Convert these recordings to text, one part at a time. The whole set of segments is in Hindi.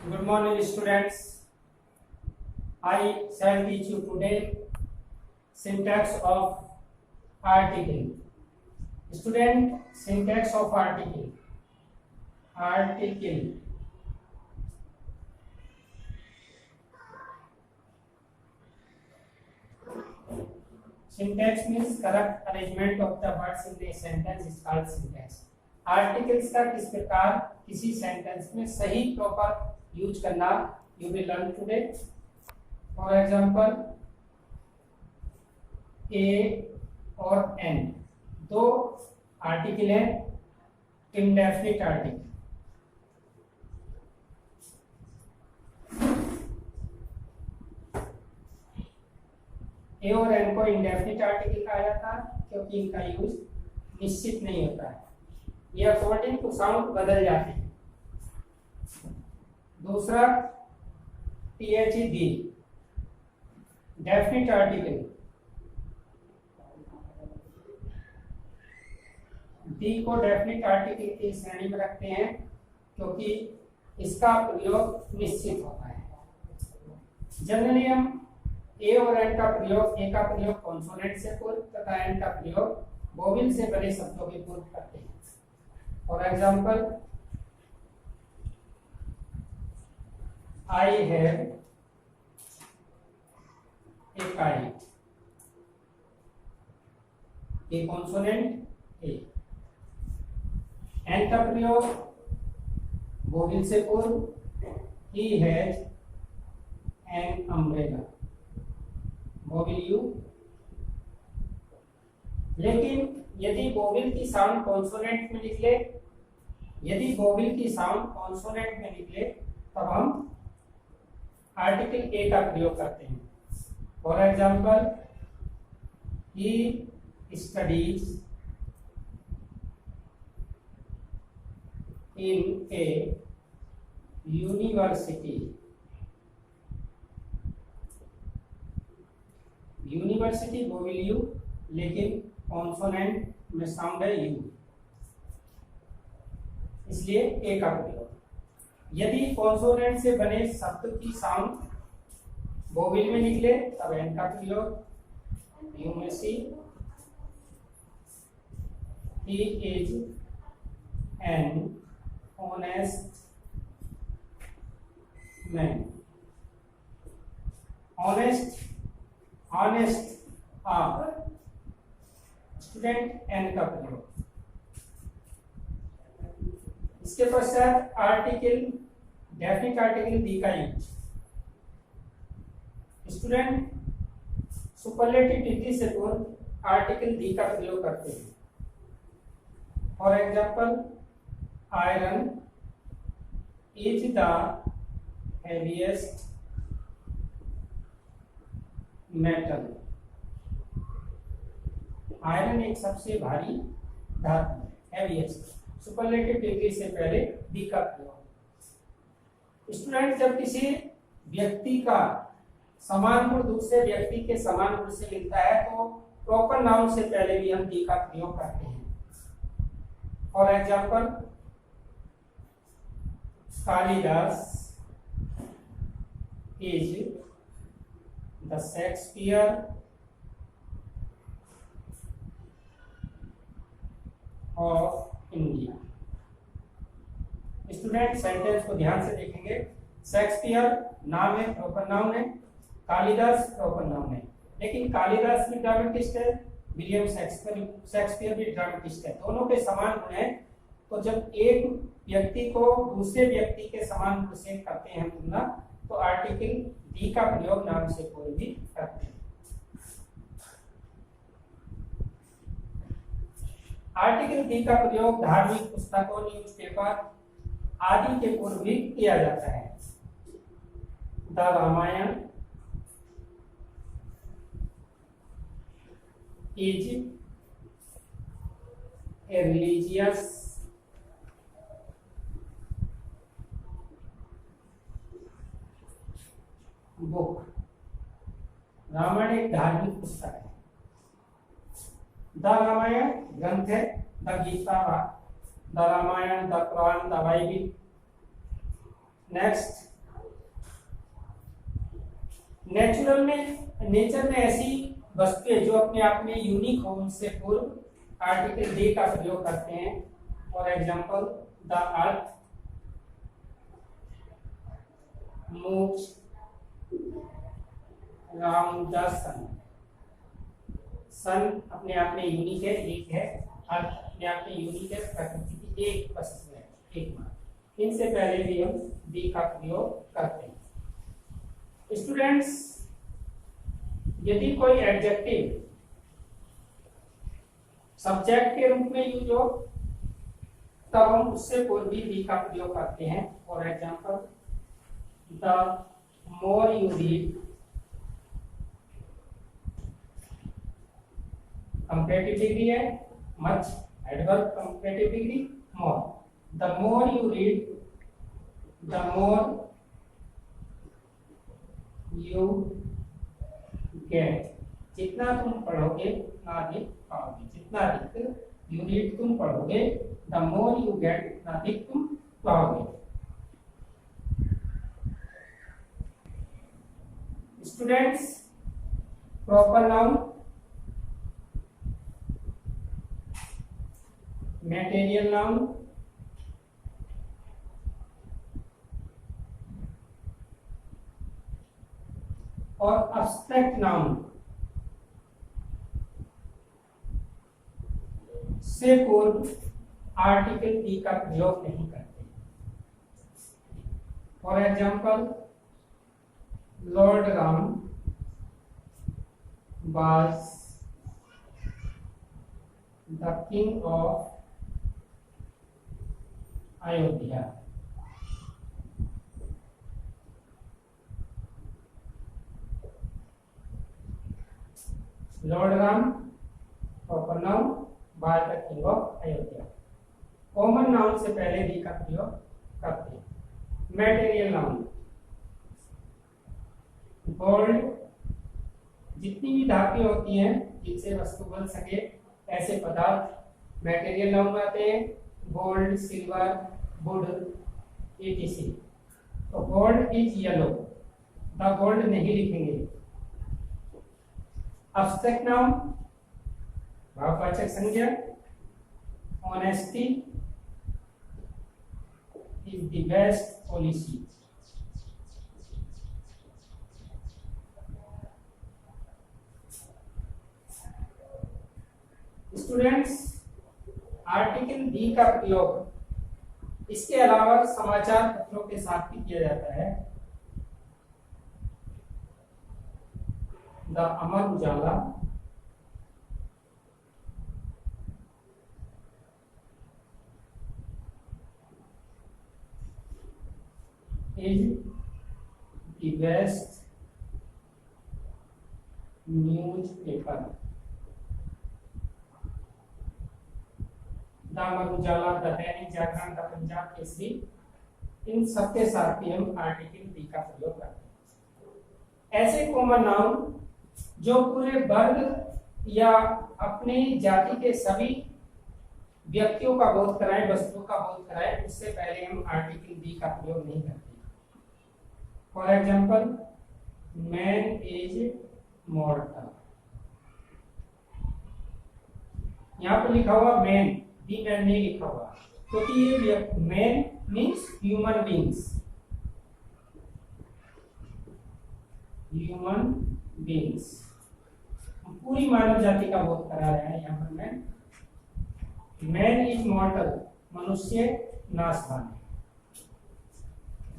Good morning, students. I shall teach you today syntax of article. Student, syntax of article. Article. Syntax means correct arrangement of the words in a sentence is called syntax. Articles का किस प्रकार किसी सेंटेंस में सही प्रॉपर यूज करना you will learn today. For example, A और N दो आर्टिकल है, इंडेफिनिट आर्टिकल. ए और एन को इंडेफिनिट आर्टिकल कहा जाता है क्योंकि इनका यूज निश्चित नहीं होता है, ये अकॉर्डिंग टू साउंड बदल जाते हैं. दूसरा टी डेफिनिट आर्टिकल. डी को डेफिनिट आर्टिकल की श्रेणी में रखते हैं क्योंकि इसका प्रयोग निश्चित होता है. जनरली हम ए और एन का प्रयोग, ए का प्रयोग कॉन्सोनेंट से पूर्व तथा एन का प्रयोग वोवेल से बने शब्दों के पूर्व करते हैं. For example, I have a kite. A consonant a. An का प्रयोग वोवेल से पूर्व, he has an umbrella, vowel u. लेकिन यदि वोवेल की साउंड कॉन्सोनेंट में निकले, यदि वोवेल की साउंड कॉन्सोनेंट में निकले तब हम आर्टिकल ए का प्रयोग करते हैं. For example, he studies in A university. University vowel u, लेकिन कॉन्सोनेंट में साउंड है यू, इसलिए ए का प्रयोग. यदि कॉन्सोनेंट से बने शब्द की साउंड वोवेल में निकले तब एन का प्रयोग. You may see, he is an honest man. Honest, honest student, an का प्रयोग. इसके पश्चात आर्टिकल, डेफिनिट आर्टिकल दी का यूज. स्टूडेंट, सुपरलेटिव डिग्री से पूर्व आर्टिकल दी का प्रयोग करते हैं. For example, iron is the heaviest metal. Iron एक सबसे भारी धातु है, हेवीएस्ट. सुपरलेटिव डिग्री से पहले दी का प्रयोग. स्टूडेंट, जब किसी व्यक्ति का समान गुण दूसरे व्यक्ति के समान गुण से मिलता है तो प्रॉपर नाउन से पहले भी हम दी का प्रयोग करते हैं. For example, Kalidas is the Shakespeare of India. Student, sentence को ध्यान से देखेंगे. शेक्सपियर नाम है, प्रॉपर नाउन है. कालिदास प्रॉपर नाउन है, लेकिन कालिदास भी ड्रामेटिस्ट है, विलियम शेक्सपियर भी ड्रामेटिस्ट है. दोनों के समान गुण है. तो जब एक व्यक्ति को दूसरे व्यक्ति के समान गुण से करते हैं तुलना, तो आर्टिकल दी का प्रयोग नाम से पूर्व भी करते हैं. आर्टिकल दी का प्रयोग धार्मिक पुस्तकों, न्यूज़पेपर आदि के पूर्व भी किया जाता है. The Ramayan is a religious book. Ramayan एक धार्मिक पुस्तक है. द रामायण ग्रंथ है, the Gita, the Ramayan, the Quran, the Bible. Next, natural में, नेचर में ऐसी वस्तुएं जो अपने आप में यूनिक हो उनसे पूर्व आर्टिकल दी का प्रयोग करते हैं। For example, the earth moves around the sun. Sun अपने आप में यूनिक है, एक है। अर्थ अपने आप में यूनिक है, प्रकृति की एक वस्तु है, एकमात्र। इनसे पहले भी हम दी का प्रयोग करते हैं। स्टूडेंट्स, यदि कोई एडजेक्टिव सब्जेक्ट के रूप में यूज हो तब हम उससे पूर्व भी दी का प्रयोग करते हैं। For example, the more you read, comparative degree है, much adverb comparative degree more. The more you read, the more you get. जितना तुम पढ़ोगे उतना अधिक पाओगे। जितना अधिक यूनिट तुम पढ़ोगे, द मोर यू गेट, उतना अधिक तुम पाओगे। Students, proper noun, material noun, और अब्स्ट्रैक्ट नाउन से पूर्व आर्टिकल दी का प्रयोग नहीं करते। For example, Lord Ram was the king of Ayodhya. Lord Ram, proper noun, was the king of Ayodhya. Common noun से पहले दी का प्रयोग करते हैं। मटेरियल नाउन, गोल्ड, जितनी भी धातुएं होती हैं जिनसे वस्तु बन सके ऐसे पदार्थ मटेरियल नाउन में आते हैं। Gold, silver, wood, etc। तो gold is yellow, the gold नहीं लिखेंगे। अब्स्ट्रैक्ट नाउन, भाववाचक संज्ञा, honesty is the best policy. Students, article the का प्रयोग इसके अलावा समाचार पत्रों के साथ भी किया जाता है। The Amar Ujala, is the best news paper. The Amar Ujala, the Dainik Jagran, the Punjab Kesari, इन सबके साथ भी हम आर्टिकल दी का प्रयोग करते हैं। ऐसे कॉमन नाउन जो पूरे वर्ग या अपनी जाति के सभी व्यक्तियों का बोध कराए, वस्तुओं का बोध कराए, उससे पहले हम आर्टिकल दी का प्रयोग नहीं करते। For example, man is मॉर्टल। यहाँ पर लिखा हुआ मैन, दी मैन नहीं लिखा हुआ, क्योंकि ये man means human beings, human beings, पूरी मानव जाति का बोध करा रहे हैं यहाँ पर। मैन इज मॉर्टल, मनुष्य नाशवान है।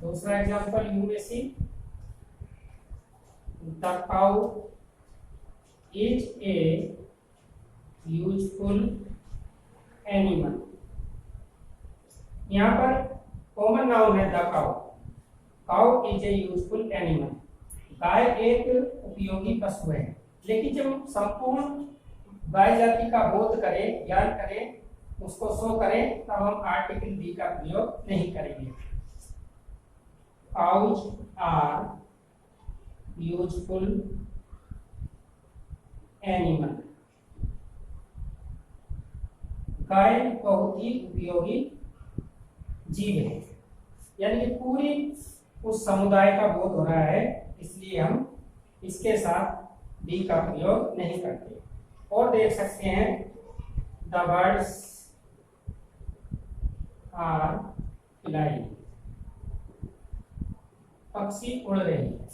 दूसरा example, you may see, the cow is a useful animal. यहाँ पर कॉमन नाउन है the cow, cow is a useful animal. गाय एक उपयोगी पशु है, लेकिन जब हम संपूर्ण गाय जाति का बोध करें, ज्ञान करें, उसको शो करें, तब हम आर्टिकल दी का प्रयोग नहीं करेंगे। Cows are useful animal. गाय बहुत ही उपयोगी जीव है, यानी कि पूरी उस समुदाय का बोध हो रहा है, इसलिए हम इसके साथ दी का प्रयोग नहीं करते। और देख सकते हैं द बर्ड्स आर फ्लाइंग, पक्षी उड़ रहे हैं।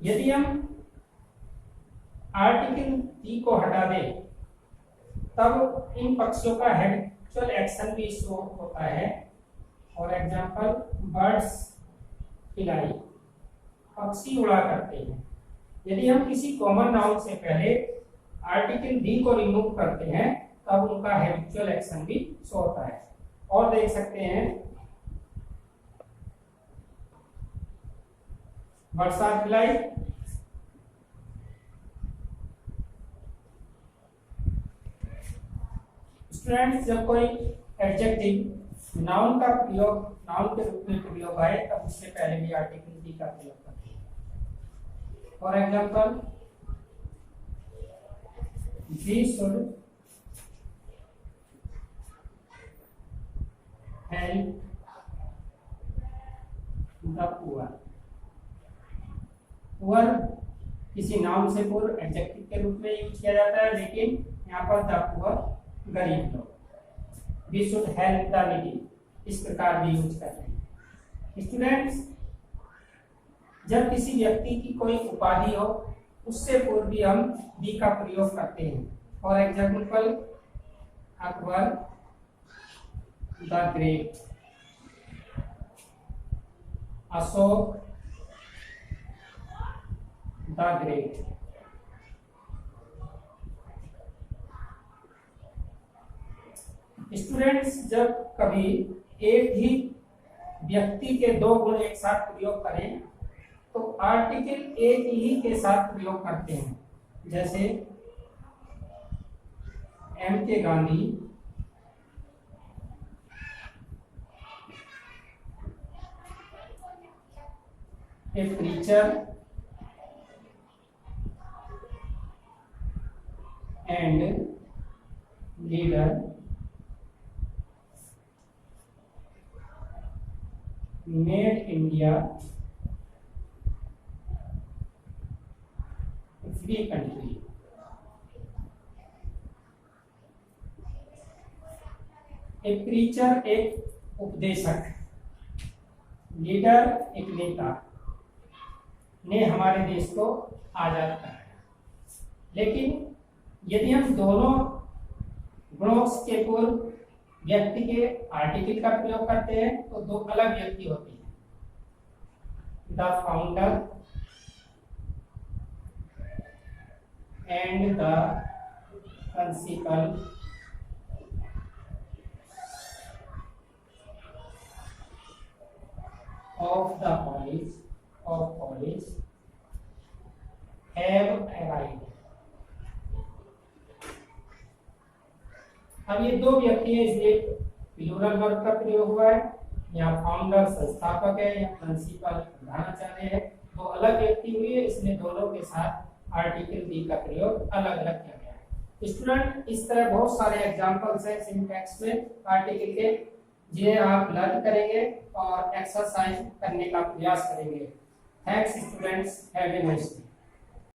यदि हम आर्टिकल दी को हटा दें तब इन पक्षियों का हैबिचुअल एक्शन भी शो होता है। और एग्जांपल बर्ड्स फ्लाई, पक्षी उड़ा करते हैं। यदि हम किसी कॉमन नाउन से पहले आर्टिकल दी को रिमूव करते हैं तब उनका हैबिचुअल एक्शन भी शो होता है। और देख सकते हैं बर्ड्स आर फ्लाई, स्टूडेंट्स जब कोई एडजेक्टिव नाउन का प्रयोग नाउन के रूप में प्रयोग आए तब उससे पहले भी आर्टिकल दी का प्रयोग करते हैं। For example we should help the poor. Poor किसी नाउन से पूर्व एडजेक्टिव के रूप में यूज किया जाता है, लेकिन यहाँ पर द पुअर गरीब लोग। We should help the needy, इस प्रकार भी यूज करते हैं। स्टूडेंट्स जब किसी व्यक्ति की कोई उपाधि हो उससे पूर्व भी हम दी का प्रयोग करते हैं। For example Akbar the great, Ashok the great. Students जब कभी एक ही व्यक्ति के दो गुण एक साथ प्रयोग करें तो आर्टिकल एक ही के साथ प्रयोग करते हैं। जैसे M K Gandhi a preacher and leader made India a free country। A preacher एक उपदेशक, लीडर एक नेता ने हमारे देश को आजाद कराया। लेकिन यदि हम दोनों गुणों के पूर्व व्यक्ति के आर्टिकल का प्रयोग करते हैं तो दो अलग व्यक्ति होते हैं। The founder and the principle of the college have arrived. अब ये दो व्यक्ति हैं इसलिए प्लूरल वर्ब का प्रयोग हुआ है। यहाँ फाउंडर संस्थापक है, या प्रिंसिपल प्रधानाचार्य है। तो अलग व्यक्ति हुई है इसलिए दोनों के साथ आर्टिकल दी का प्रयोग अलग अलग किया गया है। स्टूडेंट इस तरह बहुत सारे एग्जांपल्स हैं सिंटैक्स में आर्टिकल के, जिन्हें आप लर्न करेंगे और एक्सरसाइज करने का प्रयास करेंगे। Thanks students, have a nice day.